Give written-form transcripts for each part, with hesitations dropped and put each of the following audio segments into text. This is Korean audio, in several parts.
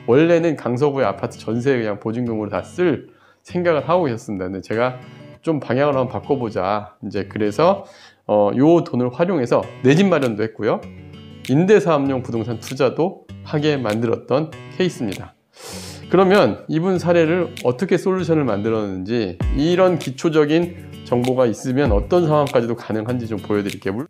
원래는 강서구의 아파트 전세 그냥 보증금으로 다 쓸 생각을 하고 계셨습니다. 근데 제가 좀 방향을 한번 바꿔보자. 이제 그래서 요 돈을 활용해서 내 집 마련도 했고요. 임대사업용 부동산 투자도 하게 만들었던 케이스입니다. 그러면 이분 사례를 어떻게 솔루션을 만들었는지 이런 기초적인 정보가 있으면 어떤 상황까지도 가능한지 좀 보여드릴게요.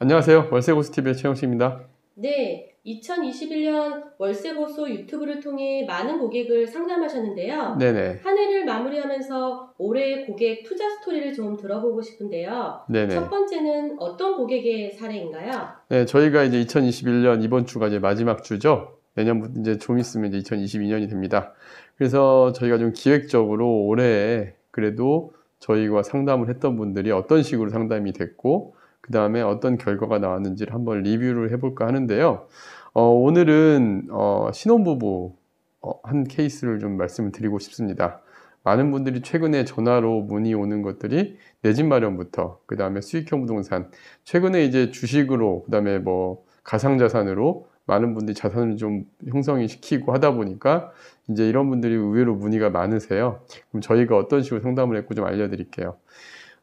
안녕하세요. 월세고수TV의 최영식입니다. 네, 2021년 월세고소 유튜브를 통해 많은 고객을 상담하셨는데요. 네네. 한 해를 마무리하면서 올해의 고객 투자 스토리를 좀 들어보고 싶은데요. 네네. 첫 번째는 어떤 고객의 사례인가요? 네, 저희가 이제 2021년 이번 주가 이제 마지막 주죠. 내년부터 이제 좀 있으면 이제 2022년이 됩니다. 그래서 저희가 좀 기획적으로 올해 그래도 저희와 상담을 했던 분들이 어떤 식으로 상담이 됐고 그 다음에 어떤 결과가 나왔는지를 한번 리뷰를 해볼까 하는데요. 오늘은 신혼부부 한 케이스를 좀 말씀을 드리고 싶습니다. 많은 분들이 최근에 전화로 문의 오는 것들이 내 집 마련부터 그 다음에 수익형 부동산, 최근에 이제 주식으로 그 다음에 뭐 가상자산으로 많은 분들이 자산을 좀 형성이 시키고 하다 보니까 이제 이런 분들이 의외로 문의가 많으세요. 그럼 저희가 어떤 식으로 상담을 했고 좀 알려드릴게요.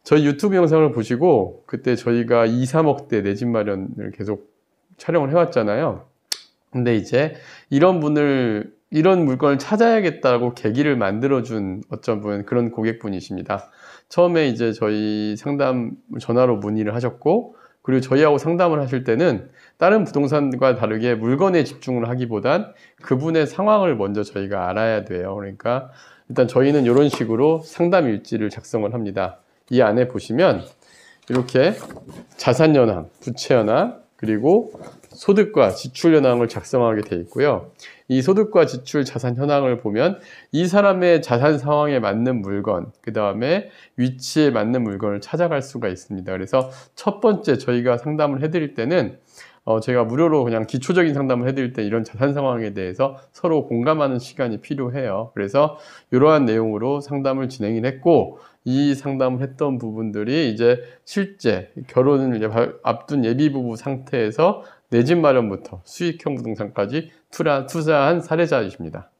저희 유튜브 영상을 보시고 그때 저희가 2, 3억대 내 집 마련을 계속 촬영을 해왔잖아요. 근데 이제 이런 물건을 찾아야겠다고 계기를 만들어준 어쩌면 그런 고객분이십니다. 처음에 이제 저희 상담 전화로 문의를 하셨고 그리고 저희하고 상담을 하실 때는 다른 부동산과 다르게 물건에 집중을 하기보단 그분의 상황을 먼저 저희가 알아야 돼요. 그러니까 일단 저희는 이런 식으로 상담 일지를 작성을 합니다. 이 안에 보시면 이렇게 자산 현황, 부채 현황, 그리고 소득과 지출 현황을 작성하게 되어 있고요. 이 소득과 지출 자산 현황을 보면 이 사람의 자산 상황에 맞는 물건, 그 다음에 위치에 맞는 물건을 찾아갈 수가 있습니다. 그래서 첫 번째 저희가 상담을 해드릴 때는 제가 무료로 그냥 기초적인 상담을 해드릴 때 이런 자산 상황에 대해서 서로 공감하는 시간이 필요해요. 그래서 이러한 내용으로 상담을 진행을 했고 이 상담을 했던 부분들이 이제 실제 결혼을 이제 앞둔 예비부부 상태에서 내 집 마련부터 수익형 부동산까지 투자한 사례자이십니다.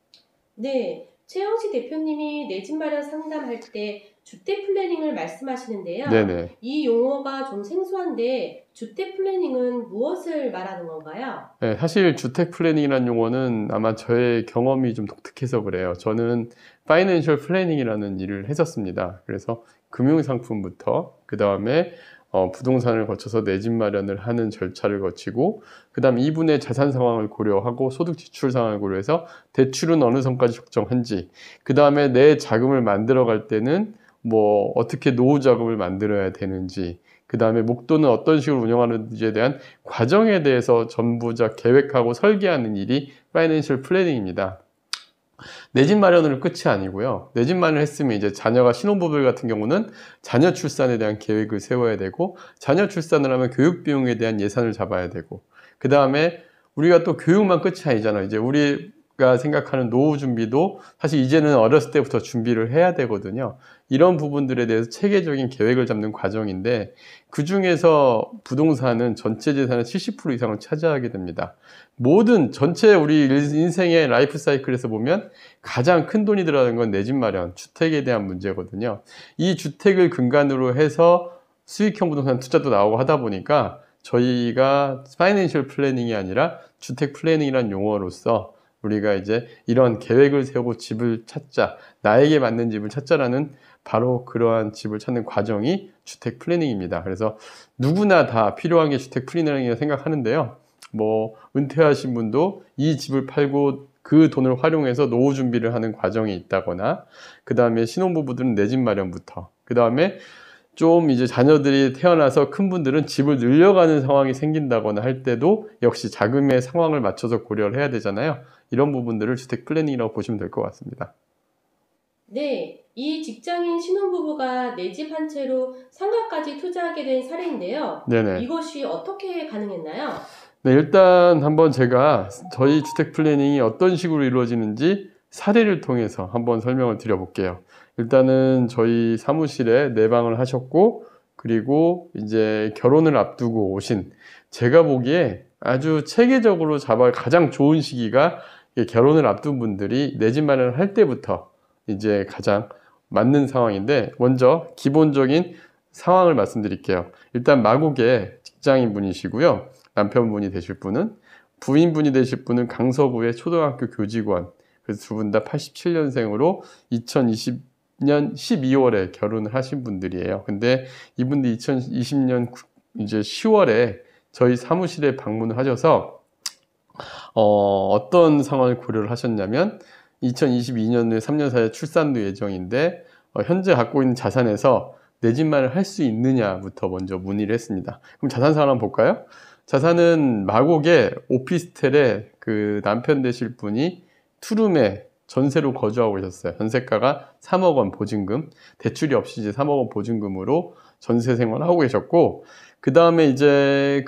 네, 최영식 대표님이 내 집 마련 상담할 때 주택 플래닝을 말씀하시는데요. 네네. 이 용어가 좀 생소한데 주택 플래닝은 무엇을 말하는 건가요? 네, 사실 주택 플래닝이라는 용어는 아마 저의 경험이 좀 독특해서 그래요. 저는 파이낸셜 플래닝이라는 일을 했었습니다. 그래서 금융상품부터 그 다음에 부동산을 거쳐서 내 집 마련을 하는 절차를 거치고 그 다음 이분의 자산 상황을 고려하고 소득 지출 상황을 고려해서 대출은 어느 선까지 적정한지 그 다음에 내 자금을 만들어 갈 때는 뭐 어떻게 노후 자금을 만들어야 되는지 그 다음에 목돈은 어떤 식으로 운영하는지에 대한 과정에 대해서 전부 다 계획하고 설계하는 일이 파이낸셜 플래닝입니다. 내 집 마련은 끝이 아니고요. 내 집 마련을 했으면 이제 자녀가 신혼부부 같은 경우는 자녀 출산에 대한 계획을 세워야 되고 자녀 출산을 하면 교육 비용에 대한 예산을 잡아야 되고 그 다음에 우리가 또 교육만 끝이 아니잖아요. 이제 우리가 생각하는 노후 준비도 사실 이제는 어렸을 때부터 준비를 해야 되거든요. 이런 부분들에 대해서 체계적인 계획을 잡는 과정인데 그 중에서 부동산은 전체 재산의 70% 이상을 차지하게 됩니다. 모든 전체 우리 인생의 라이프 사이클에서 보면 가장 큰 돈이 들어가는 건 내 집 마련, 주택에 대한 문제거든요. 이 주택을 근간으로 해서 수익형 부동산 투자도 나오고 하다 보니까 저희가 파이낸셜 플래닝이 아니라 주택 플래닝이라는 용어로서 우리가 이제 이런 계획을 세우고 집을 찾자, 나에게 맞는 집을 찾자라는 바로 그러한 집을 찾는 과정이 주택 플래닝입니다. 그래서 누구나 다 필요한 게 주택 플래닝이라고 생각하는데요. 뭐 은퇴하신 분도 이 집을 팔고 그 돈을 활용해서 노후 준비를 하는 과정이 있다거나 그 다음에 신혼부부들은 내 집 마련부터 그 다음에 좀 이제 자녀들이 태어나서 큰 분들은 집을 늘려가는 상황이 생긴다거나 할 때도 역시 자금의 상황을 맞춰서 고려를 해야 되잖아요. 이런 부분들을 주택 플래닝이라고 보시면 될 것 같습니다. 네, 이 직장인 신혼부부가 내 집 한 채로 상가까지 투자하게 된 사례인데요. 네네. 이것이 어떻게 가능했나요? 네, 일단 한번 제가 저희 주택 플래닝이 어떤 식으로 이루어지는지 사례를 통해서 한번 설명을 드려볼게요. 일단은 저희 사무실에 내방을 하셨고 그리고 이제 결혼을 앞두고 오신, 제가 보기에 아주 체계적으로 잡아 가장 좋은 시기가 결혼을 앞둔 분들이 내 집 마련을 할 때부터 이제 가장 맞는 상황인데, 먼저 기본적인 상황을 말씀드릴게요. 일단 마곡에 직장인 분이시고요. 남편분이 되실 분은, 부인분이 되실 분은 강서구의 초등학교 교직원, 그래서 두 분 다 87년생으로 2020년 12월에 결혼을 하신 분들이에요. 근데 이분들이 2020년 이제 10월에 저희 사무실에 방문을 하셔서 어떤 상황을 고려를 하셨냐면, 2022년에 3년 사이에 출산도 예정인데 현재 갖고 있는 자산에서 내 집 마련을 할 수 있느냐부터 먼저 문의를 했습니다. 그럼 자산 상황 한번 볼까요? 자산은 마곡에 오피스텔에 그 남편 되실 분이 투룸에 전세로 거주하고 계셨어요. 전세가가 3억 원 보증금, 대출이 없이 이제 3억 원 보증금으로 전세 생활을 하고 계셨고, 그 다음에 이제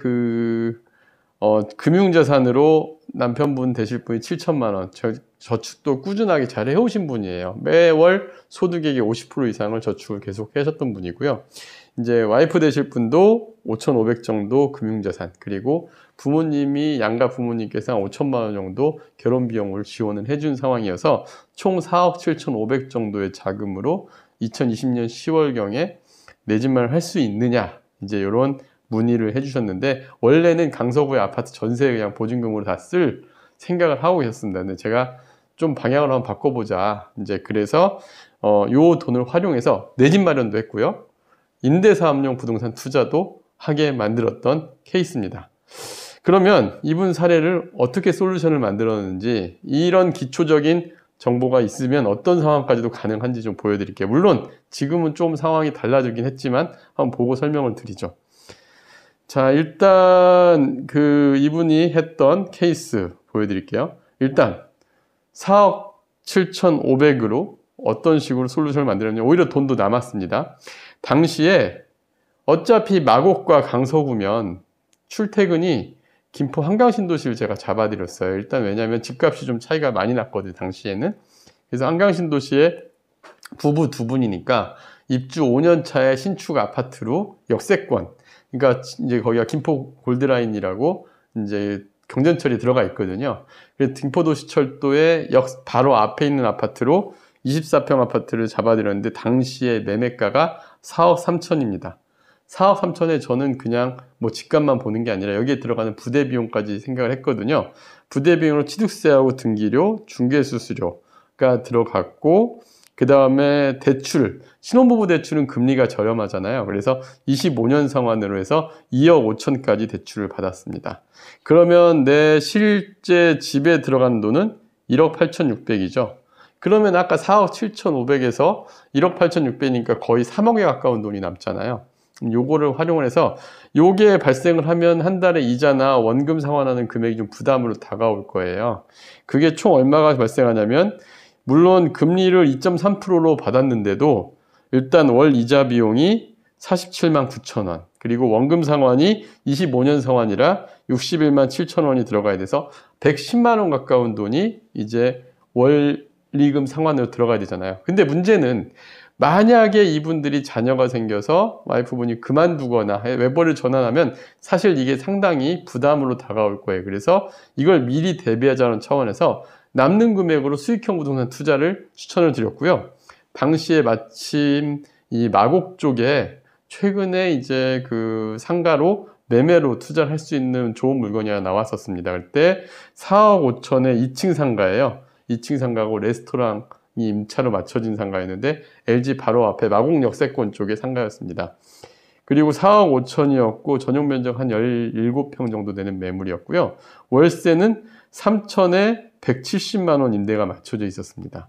금융자산으로 남편분 되실 분이 7천만 원, 저축도 꾸준하게 잘 해오신 분이에요. 매월 소득액의 50% 이상을 저축을 계속 하셨던 분이고요. 이제 와이프 되실 분도 5,500 정도 금융자산, 그리고 부모님이, 양가 부모님께서 한 5천만 원 정도 결혼 비용을 지원을 해준 상황이어서 총 4억 7,500 정도의 자금으로 2020년 10월경에 내 집 마련을 할 수 있느냐, 이제 이런 문의를 해주셨는데, 원래는 강서구의 아파트 전세 그냥 보증금으로 다 쓸 생각을 하고 계셨습니다. 근데 제가 좀 방향을 한번 바꿔보자, 이제 그래서 요 돈을 활용해서 내 집 마련도 했고요, 임대사업용 부동산 투자도 하게 만들었던 케이스입니다. 그러면 이분 사례를 어떻게 솔루션을 만들었는지, 이런 기초적인 정보가 있으면 어떤 상황까지도 가능한지 좀 보여드릴게요. 물론 지금은 좀 상황이 달라지긴 했지만 한번 보고 설명을 드리죠. 자, 일단 이분이 했던 케이스 보여드릴게요. 일단 4억 7,500으로 어떤 식으로 솔루션을 만들었냐면, 오히려 돈도 남았습니다. 당시에 어차피 마곡과 강서구면 출퇴근이 김포 한강신도시를 제가 잡아드렸어요. 일단 왜냐하면 집값이 좀 차이가 많이 났거든요, 당시에는. 그래서 한강신도시에 부부 두 분이니까 입주 5년 차에 신축 아파트로 역세권, 그러니까 이제 거기가 김포 골드라인이라고 이제 경전철이 들어가 있거든요. 그래서 김포도시철도의 바로 앞에 있는 아파트로 24평 아파트를 잡아드렸는데, 당시에 매매가가 4억 3천입니다. 4억 3천에 저는 그냥 뭐 집값만 보는 게 아니라 여기에 들어가는 부대 비용까지 생각을 했거든요. 부대 비용으로 취득세하고 등기료, 중개수수료가 들어갔고, 그 다음에 대출, 신혼부부 대출은 금리가 저렴하잖아요. 그래서 25년 상환으로 해서 2억 5천까지 대출을 받았습니다. 그러면 내 실제 집에 들어가는 돈은 1억 8,600이죠. 그러면 아까 4억 7,500에서 1억 8,600이니까 거의 3억에 가까운 돈이 남잖아요. 요거를 활용을 해서, 요게 발생을 하면 한 달에 이자나 원금 상환하는 금액이 좀 부담으로 다가올 거예요. 그게 총 얼마가 발생하냐면, 물론 금리를 2.3%로 받았는데도 일단 월 이자 비용이 47만 9천 원, 그리고 원금 상환이 25년 상환이라 61만 7천 원이 들어가야 돼서 110만 원 가까운 돈이 이제 원리금 상환으로 들어가야 되잖아요. 근데 문제는, 만약에 이분들이 자녀가 생겨서 와이프분이 그만두거나 외벌이를 전환하면 사실 이게 상당히 부담으로 다가올 거예요. 그래서 이걸 미리 대비하자는 차원에서 남는 금액으로 수익형 부동산 투자를 추천을 드렸고요. 당시에 마침 이 마곡 쪽에 최근에 이제 상가로 매매로 투자를 할 수 있는 좋은 물건이 하나 나왔었습니다. 그때 4억 5천에 2층 상가예요. 2층 상가고 레스토랑이 임차로 맞춰진 상가였는데, LG 바로 앞에 마곡 역세권 쪽의 상가였습니다. 그리고 4억 5천이었고 전용 면적 한 17평 정도 되는 매물이었고요. 월세는 3천에 170만 원 임대가 맞춰져 있었습니다.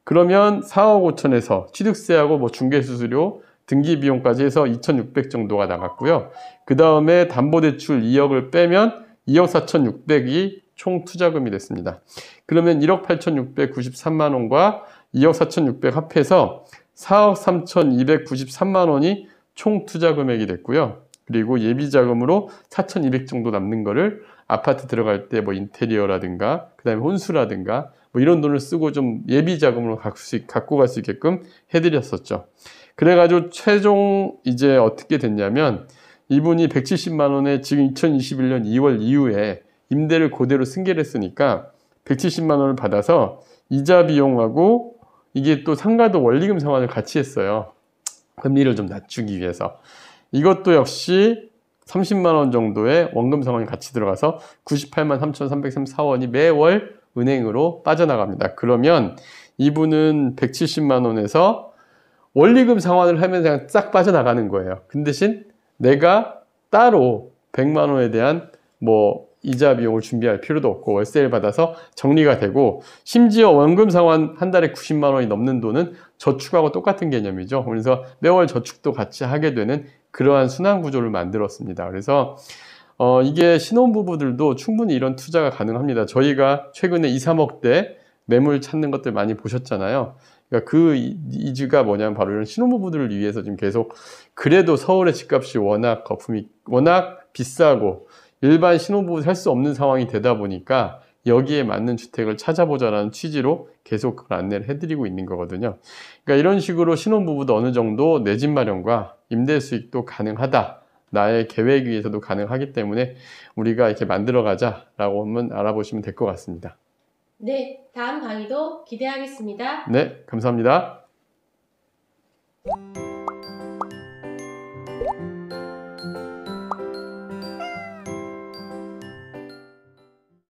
그러면 4억 5천에서 취득세하고 뭐 중개수수료, 등기 비용까지 해서 2,600 정도가 나갔고요. 그 다음에 담보대출 2억을 빼면 2억 4,600이 총 투자금이 됐습니다. 그러면 1억 8,693만 원과 2억 4,600 합해서 4억 3,293만 원이 총 투자 금액이 됐고요. 그리고 예비자금으로 4,200 정도 남는 거를 아파트 들어갈 때 뭐 인테리어라든가, 그 다음에 혼수라든가, 뭐 이런 돈을 쓰고 좀 예비 자금으로 갖고 갈 수 있게끔 해드렸었죠. 그래가지고 최종 이제 어떻게 됐냐면 이분이 170만 원에 지금 2021년 2월 이후에 임대를 그대로 승계를 했으니까 170만 원을 받아서 이자 비용하고 이게 또 상가도 원리금 상환을 같이 했어요. 금리를 좀 낮추기 위해서. 이것도 역시 30만 원 정도의 원금 상환이 같이 들어가서 98만 3,334원이 매월 은행으로 빠져나갑니다. 그러면 이분은 170만 원에서 원리금 상환을 하면서 그냥 싹 빠져나가는 거예요. 그 대신 내가 따로 100만 원에 대한 뭐 이자 비용을 준비할 필요도 없고 월세를 받아서 정리가 되고, 심지어 원금 상환 한 달에 90만 원이 넘는 돈은 저축하고 똑같은 개념이죠. 그래서 매월 저축도 같이 하게 되는 그러한 순환 구조를 만들었습니다. 그래서 이게 신혼부부들도 충분히 이런 투자가 가능합니다. 저희가 최근에 2, 3억대 매물 찾는 것들 많이 보셨잖아요. 그러니까 그 이유가 뭐냐면 바로 이런 신혼부부들을 위해서 지금 계속, 그래도 서울의 집값이 워낙 거품이 워낙 비싸고 일반 신혼부부 살 수 없는 상황이 되다 보니까 여기에 맞는 주택을 찾아보자라는 취지로 계속 그걸 안내를 해드리고 있는 거거든요. 그러니까 이런 식으로 신혼부부도 어느 정도 내 집 마련과 임대 수익도 가능하다, 나의 계획 위해서도 가능하기 때문에 우리가 이렇게 만들어가자라고 한번 알아보시면 될 것 같습니다. 네, 다음 강의도 기대하겠습니다. 네, 감사합니다.